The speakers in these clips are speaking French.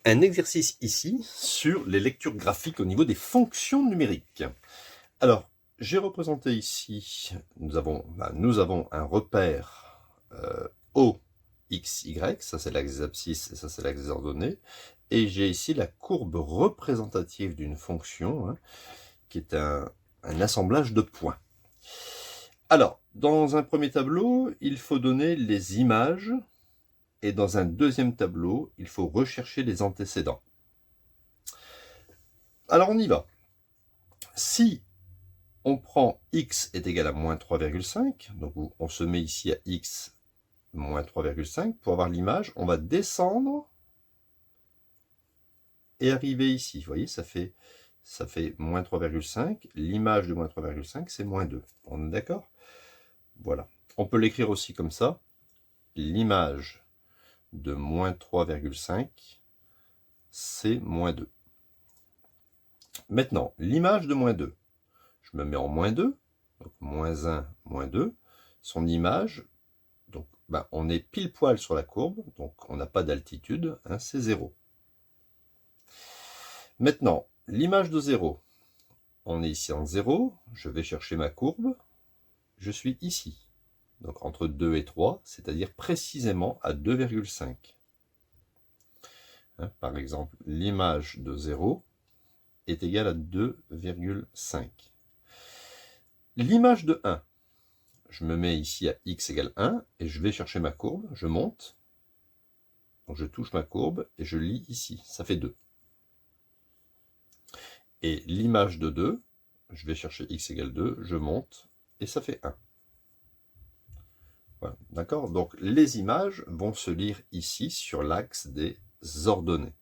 un exercice ici sur les lectures graphiques au niveau des fonctions numériques. Alors, j'ai représenté ici, nous avons un repère O, X, Y, ça c'est l'axe des abscisses et ça c'est l'axe des ordonnées, et j'ai ici la courbe représentative d'une fonction, qui est un assemblage de points. Alors, dans un premier tableau, il faut donner les images, et dans un deuxième tableau, il faut rechercher les antécédents. Alors on y va. Si on prend x est égal à moins 3,5, donc on se met ici à x moins 3,5, pour avoir l'image, on va descendre et arriver ici. Vous voyez, ça fait moins 3,5. L'image de moins 3,5, c'est moins 2. On est d'accord? Voilà. On peut l'écrire aussi comme ça. L'image de moins 3,5, c'est moins 2. Maintenant, l'image de moins 2. Je me mets en moins 2, donc moins 1, moins 2. Son image, donc on est pile poil sur la courbe, donc on n'a pas d'altitude, c'est 0. Maintenant, l'image de 0, on est ici en 0, je vais chercher ma courbe, je suis ici, donc entre 2 et 3, c'est-à-dire précisément à 2,5. Par exemple, l'image de 0 est égale à 2,5. L'image de 1, je me mets ici à x égale 1, et je vais chercher ma courbe, je monte, donc je touche ma courbe, et je lis ici, ça fait 2. Et l'image de 2, je vais chercher x égale 2, je monte, et ça fait 1. Voilà, d'accord? Donc les images vont se lire ici, sur l'axe des ordonnées.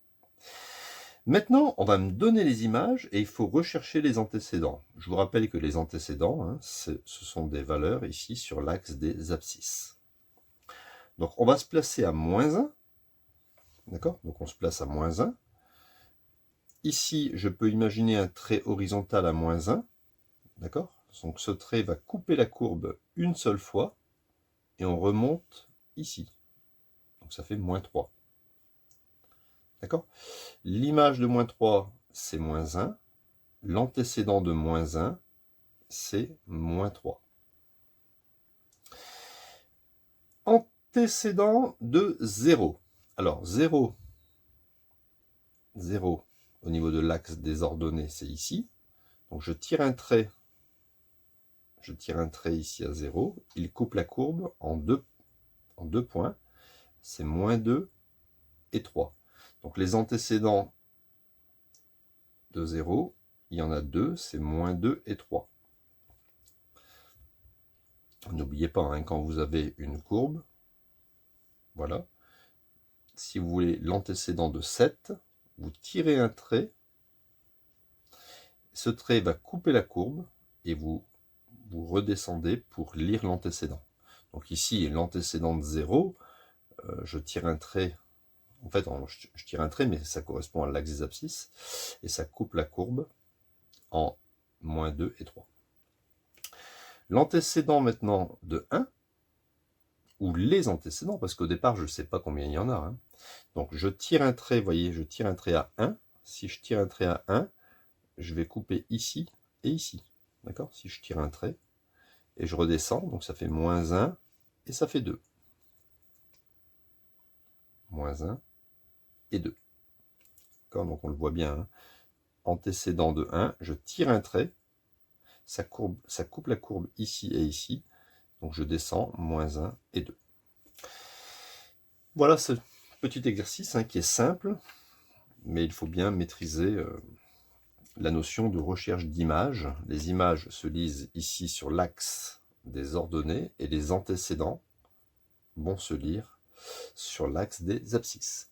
Maintenant, on va me donner les images, et il faut rechercher les antécédents. Je vous rappelle que les antécédents, ce sont des valeurs ici, sur l'axe des abscisses. Donc on va se placer à moins 1, d'accord? Donc on se place à moins 1. Ici, je peux imaginer un trait horizontal à moins 1, d'accord? Donc ce trait va couper la courbe une seule fois, et on remonte ici. Donc ça fait moins 3. D'accord? L'image de moins 3, c'est moins 1. L'antécédent de moins 1, c'est moins 3. Antécédent de 0. Alors 0, 0, au niveau de l'axe des ordonnées, c'est ici. Donc je tire un trait ici à 0. Il coupe la courbe en deux points. C'est moins 2 et 3. Donc les antécédents de 0, il y en a 2, c'est moins 2 et 3. N'oubliez pas, quand vous avez une courbe, voilà, si vous voulez l'antécédent de 7, vous tirez un trait, ce trait va couper la courbe, et vous redescendez pour lire l'antécédent. Donc ici, l'antécédent de 0, je tire un trait, en fait, je tire un trait, mais ça correspond à l'axe des abscisses, et ça coupe la courbe en moins 2 et 3. L'antécédent maintenant de 1, ou les antécédents, parce qu'au départ, je ne sais pas combien il y en a. Donc je tire un trait, vous voyez, je tire un trait à 1. Si je tire un trait à 1, je vais couper ici et ici. D'accord? Si je tire un trait, et je redescends, donc ça fait moins 1, et ça fait 2. Moins 1 et 2. D'accord? Donc on le voit bien. Antécédent de 1, je tire un trait, ça coupe la courbe ici et ici, donc je descends, moins 1 et 2. Voilà ce petit exercice qui est simple, mais il faut bien maîtriser la notion de recherche d'images. Les images se lisent ici sur l'axe des ordonnées, et les antécédents vont se lire sur l'axe des abscisses.